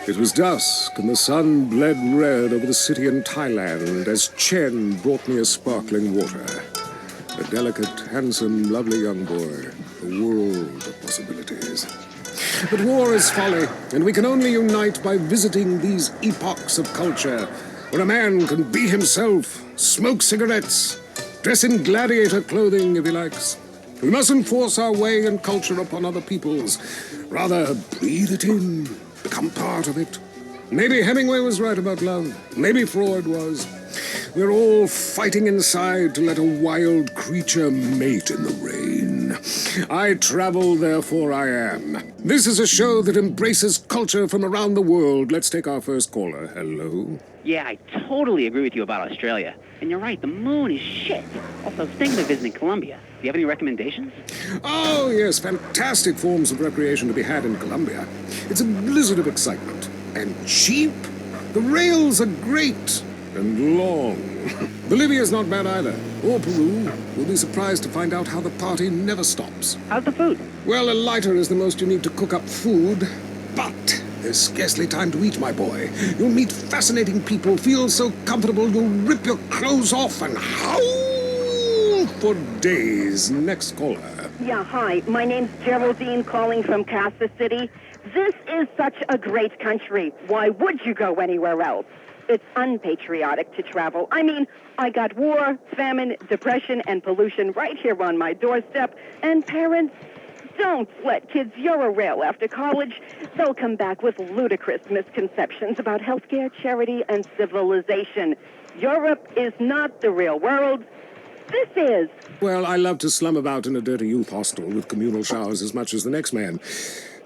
It was dusk, and the sun bled red over the city in Thailand as Chen brought me a sparkling water. A delicate, handsome, lovely young boy. A world of possibilities. But war is folly, and we can only unite by visiting these epochs of culture, where a man can be himself, smoke cigarettes, dress in gladiator clothing if he likes. We mustn't force our way and culture upon other people's. Rather, breathe it in, become part of it. Maybe Hemingway was right about love. Maybe Freud was. We're all fighting inside to let a wild creature mate in the rain. I travel, therefore I am. This is a show that embraces culture from around the world. Let's take our first caller. Hello? Yeah, I totally agree with you about Australia. And you're right, the moon is shit. Also, I was thinking of visiting Colombia. Do you have any recommendations? Oh, yes, fantastic forms of recreation to be had in Colombia. It's a blizzard of excitement. And cheap. The rails are great. And long. Bolivia's not bad either. Or Peru. You'll be surprised to find out how the party never stops. How's the food? Well, a lighter is the most you need to cook up food. But there's scarcely time to eat, my boy. You'll meet fascinating people, feel so comfortable you'll rip your clothes off and howl for days. Next caller. Yeah, hi. My name's Geraldine, calling from Kansas City. This is such a great country. Why would you go anywhere else? It's unpatriotic to travel. I mean, I got war, famine, depression, and pollution right here on my doorstep. And parents, don't let kids Eurorail after college. They'll come back with ludicrous misconceptions about healthcare, charity, and civilization. Europe is not the real world. This is. Well, I love to slum about in a dirty youth hostel with communal showers as much as the next man.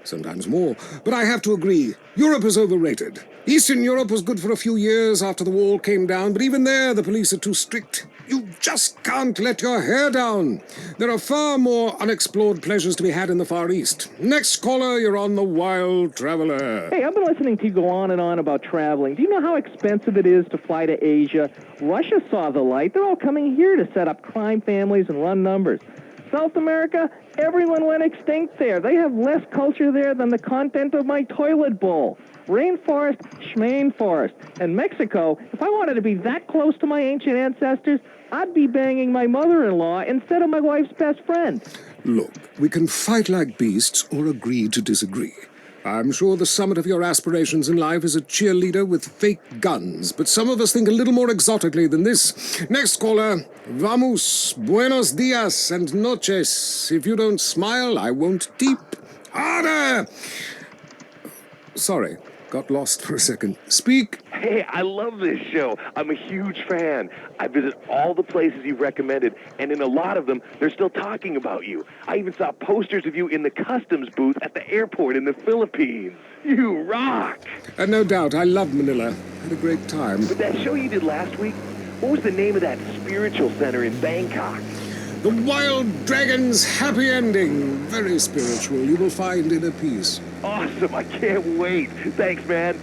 Sometimes more. But I have to agree, Europe is overrated. Eastern Europe was good for a few years after the wall came down, but even there the police are too strict. You just can't let your hair down. There are far more unexplored pleasures to be had in the Far East. Next caller, you're on The Wild Traveler. Hey, I've been listening to you go on and on about traveling. Do you know how expensive it is to fly to Asia? Russia saw the light. They're all coming here to set up crime families and run numbers. South America, everyone went extinct there. They have less culture there than the content of my toilet bowl. Rainforest, schmain forest. And Mexico, if I wanted to be that close to my ancient ancestors, I'd be banging my mother-in-law instead of my wife's best friend. Look, we can fight like beasts or agree to disagree. I'm sure the summit of your aspirations in life is a cheerleader with fake guns, but some of us think a little more exotically than this. Next caller, vamos, buenos dias and noches. If you don't smile, I won't deep. Harder! Sorry, got lost for a second. Speak. Hey, I love this show. I'm a huge fan. I visit all the places you've recommended, and in a lot of them, they're still talking about you. I even saw posters of you in the customs booth at the airport in the Philippines. You rock! No doubt, I love Manila. Had a great time. But that show you did last week, what was the name of that spiritual center in Bangkok? The Wild Dragon's Happy Ending. Very spiritual. You will find inner peace. Awesome. I can't wait. Thanks, man.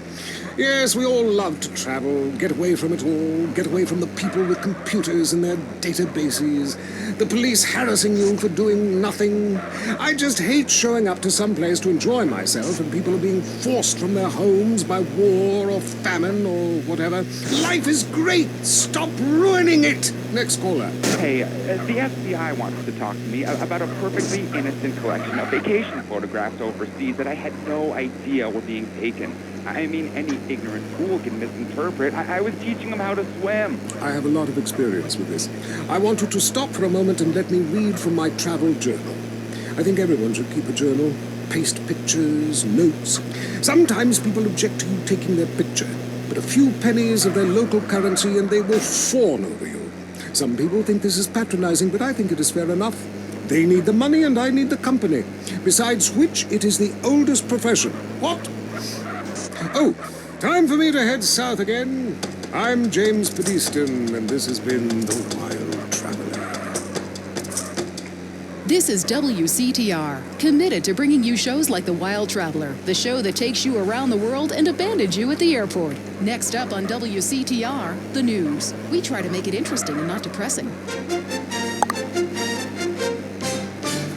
Yes, we all love to travel, get away from it all, get away from the people with computers and their databases, the police harassing you for doing nothing. I just hate showing up to some place to enjoy myself and people are being forced from their homes by war or famine or whatever. Life is great. Stop ruining it. Next caller. Hey, the FBI wants to talk to me about a perfectly innocent collection of vacation photographs overseas that I had no idea were being taken. I mean, any ignorant fool can misinterpret. I was teaching them how to swim. I have a lot of experience with this. I want you to stop for a moment and let me read from my travel journal. I think everyone should keep a journal. Paste pictures, notes. Sometimes people object to you taking their picture, but a few pennies of their local currency and they will fawn over you. Some people think this is patronizing, but I think it is fair enough. They need the money and I need the company. Besides which, it is the oldest profession. What? Oh, time for me to head south again. I'm James Pedeaston, and this has been The Wild Traveler. This is WCTR, committed to bringing you shows like The Wild Traveler, the show that takes you around the world and abandons you at the airport. Next up on WCTR, the news. We try to make it interesting and not depressing.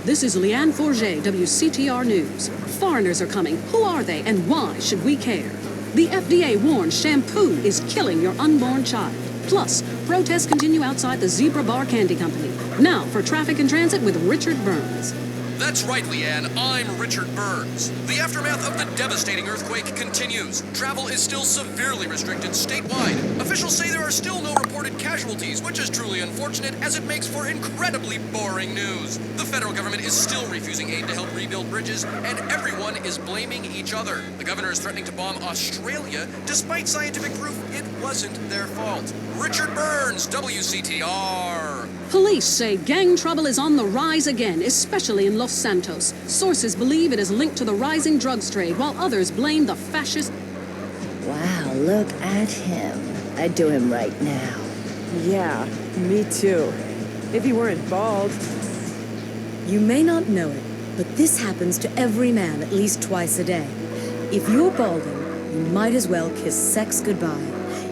This is Leanne Forget, WCTR News. Foreigners are coming. Who are they and why should we care? The FDA warns shampoo is killing your unborn child. Plus, protests continue outside the Zebra Bar Candy Company. Now for Traffic and Transit with Richard Burns. That's right, Leanne. I'm Richard Burns. The aftermath of the devastating earthquake continues. Travel is still severely restricted statewide. Officials say there are still no reported casualties, which is truly unfortunate as it makes for incredibly boring news. The federal government is still refusing aid to help rebuild bridges, and everyone is blaming each other. The governor is threatening to bomb Australia, despite scientific proof it wasn't their fault. Richard Burns, WCTR. Police say gang trouble is on the rise again, especially in Los Santos. Sources believe it is linked to the rising drugs trade, while others blame the fascist... Wow, look at him. I'd do him right now. Yeah, me too. If he weren't bald. You may not know it, but this happens to every man at least twice a day. If you're balding, you might as well kiss sex goodbye.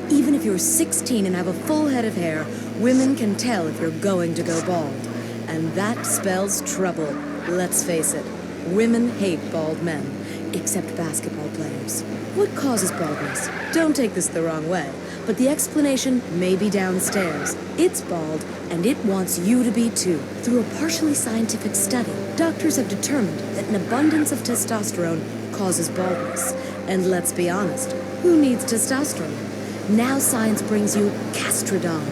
Even if you're 16 and have a full head of hair, women can tell if you're going to go bald. And that spells trouble. Let's face it, women hate bald men, except basketball players. What causes baldness? Don't take this the wrong way, but the explanation may be downstairs. It's bald, and it wants you to be too. Through a partially scientific study, doctors have determined that an abundance of testosterone causes baldness. And let's be honest, who needs testosterone? Now science brings you Castrodon.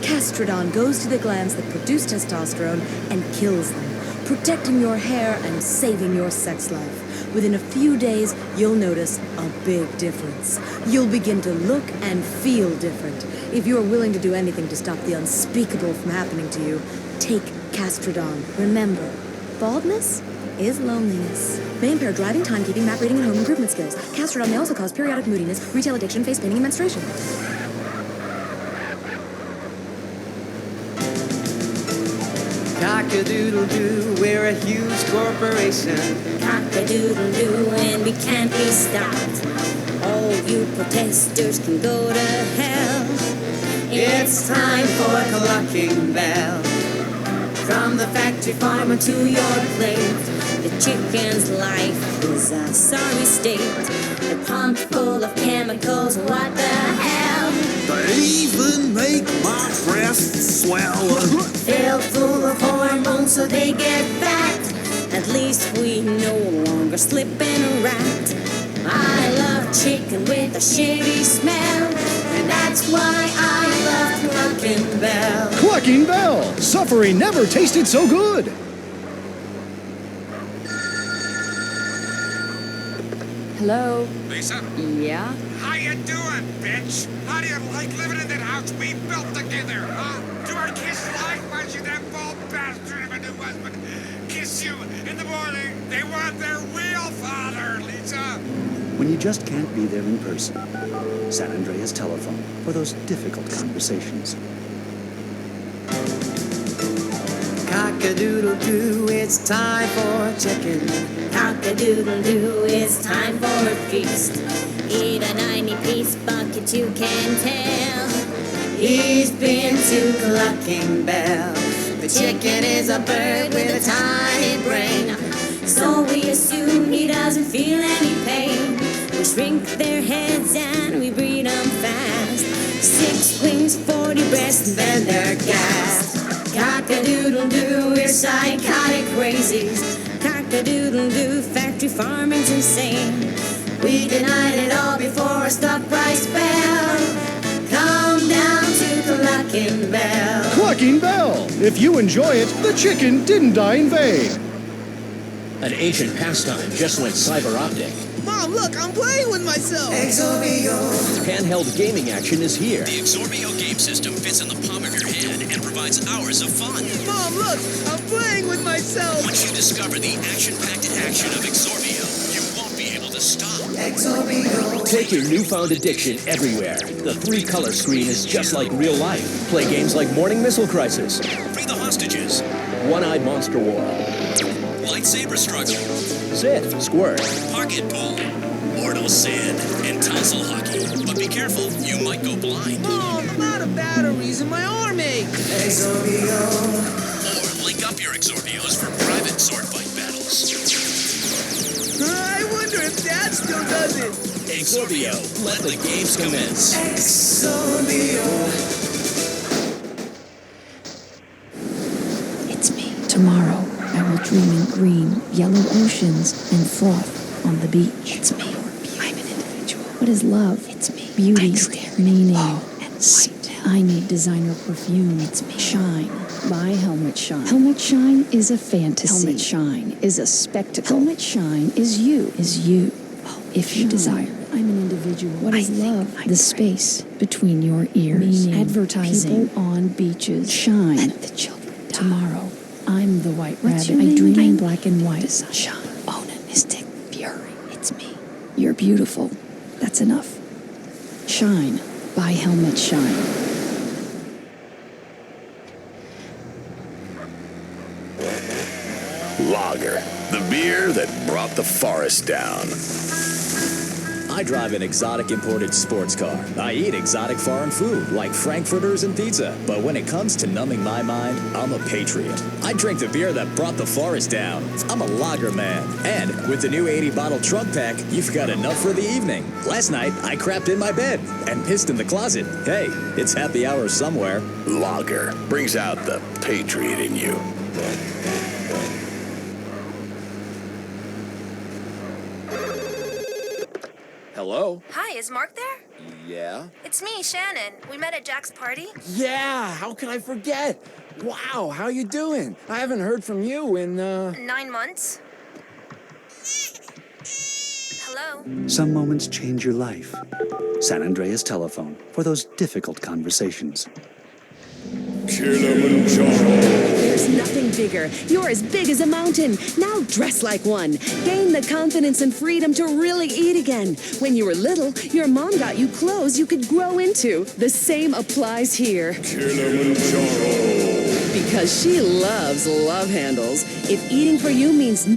Castrodon goes to the glands that produce testosterone and kills them, protecting your hair and saving your sex life. Within a few days, you'll notice a big difference. You'll begin to look and feel different. If you're willing to do anything to stop the unspeakable from happening to you, take Castrodon. Remember, baldness is loneliness. May impair driving, timekeeping, map reading, and home improvement skills. Castrodon may also cause periodic moodiness, retail addiction, face painting, and menstruation. Cock-a-doodle-doo, we're a huge corporation. Cock-a-doodle-doo, and we can't be stopped. All you protesters can go to hell. It's time for a clucking bell. From the factory farmer to your plate, the chicken's life is a sorry state. A pump full of chemicals, what the hell? They even make my breasts swell. Filled full of hormones so they get fat. At least we no longer slip in a rat. I love chicken with a shitty smell, and that's why I love Clucking Bell. Clucking Bell! Suffering never tasted so good! Hello? Lisa? Yeah? How you doing, bitch? How do you like living in that house we built together, huh? Do our kids like watching that bald bastard of a new husband kiss you in the morning? They want their real father, Lisa. When you just can't be there in person, San Andreas Telephone for those difficult conversations. Cock-a-doodle-doo, it's time for chicken. Cock-a-doodle-doo, it's time for a feast. Eat a 90-piece bucket, you can tell. He's been to Clucking Bell. The chicken is a bird with a tiny brain. So we assume he doesn't feel any pain. We shrink their heads and we breed them fast. 6 wings, 40 breasts, and then they're gassed. Cock-a-doodle-doo, we're psychotic crazies. Cock-a-doodle-doo, factory farming's insane. We denied it all before a stock price fell. Come down to Clucking Bell. Clucking Bell! If you enjoy it, the chicken didn't die in vain. An ancient pastime just went cyber optic. Mom, look, I'm playing with myself! Exorbio! Handheld gaming action is here. The Exorbio game system fits in the palm of your hand and provides hours of fun. Mom, look, I'm playing with myself! Once you discover the action-packed action of Exorbio, you won't be able to stop. Exorbio! Take your newfound addiction everywhere. The 3-color screen is just like real life. Play games like Morning Missile Crisis. Free the hostages. One-Eyed Monster War. Lightsaber struggle. Sith, Squirt. Pocket pool. Mortal Sin. And tonsil hockey. But be careful, you might go blind. Mom, I'm out of batteries and my arm aches. Exorbio. Or link up your Exorbios for private sword fight battles. I wonder if Dad still does it. Exordio, let the games commence. It's me. Tomorrow, I will dream in green, yellow oceans and froth on the beach. It's me. I'm an individual. What is love? It's me. Beauty, meaning, and sight. I need designer perfume. It's me. Shine. Buy Helmet Shine. Helmet Shine is a fantasy. Helmet Shine is a spectacle. Helmet Shine is you. Is you. If you desire it. I'm an individual. What is love? The space between your ears. Meaning, advertising. People on beaches. Shine. Let the children die. Tomorrow, I'm the white rabbit. I dream in black and white. Shine. Onanistic fury. It's me. You're beautiful. That's enough. Shine. Buy Helmet Shine. Lager, the beer that brought the forest down. I drive an exotic imported sports car. I eat exotic foreign food, like frankfurters and pizza. But when it comes to numbing my mind, I'm a patriot. I drink the beer that brought the forest down. I'm a lager man. And with the new 80-bottle trunk pack, you've got enough for the evening. Last night, I crapped in my bed and pissed in the closet. Hey, it's happy hour somewhere. Lager brings out the patriot in you. Hello? Hi, is Mark there? Yeah? It's me, Shannon. We met at Jack's party. Yeah, how can I forget? Wow, how you doing? I haven't heard from you in, 9 months. Hello? Some moments change your life. San Andreas Telephone for those difficult conversations. There's nothing bigger. You're as big as a mountain. Now dress like one. Gain the confidence and freedom to really eat again. When you were little, your mom got you clothes you could grow into. The same applies here. Because she loves love handles. If eating for you means...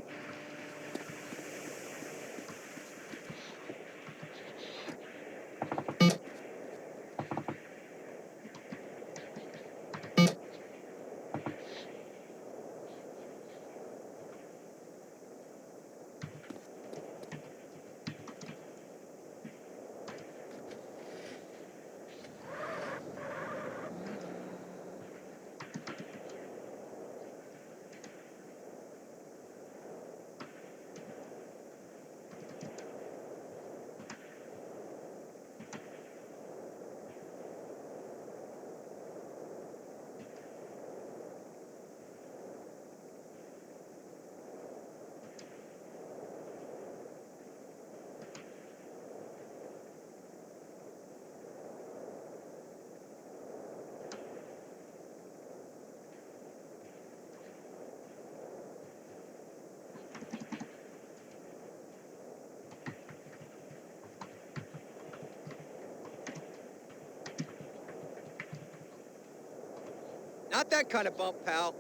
Not that kind of bump, pal.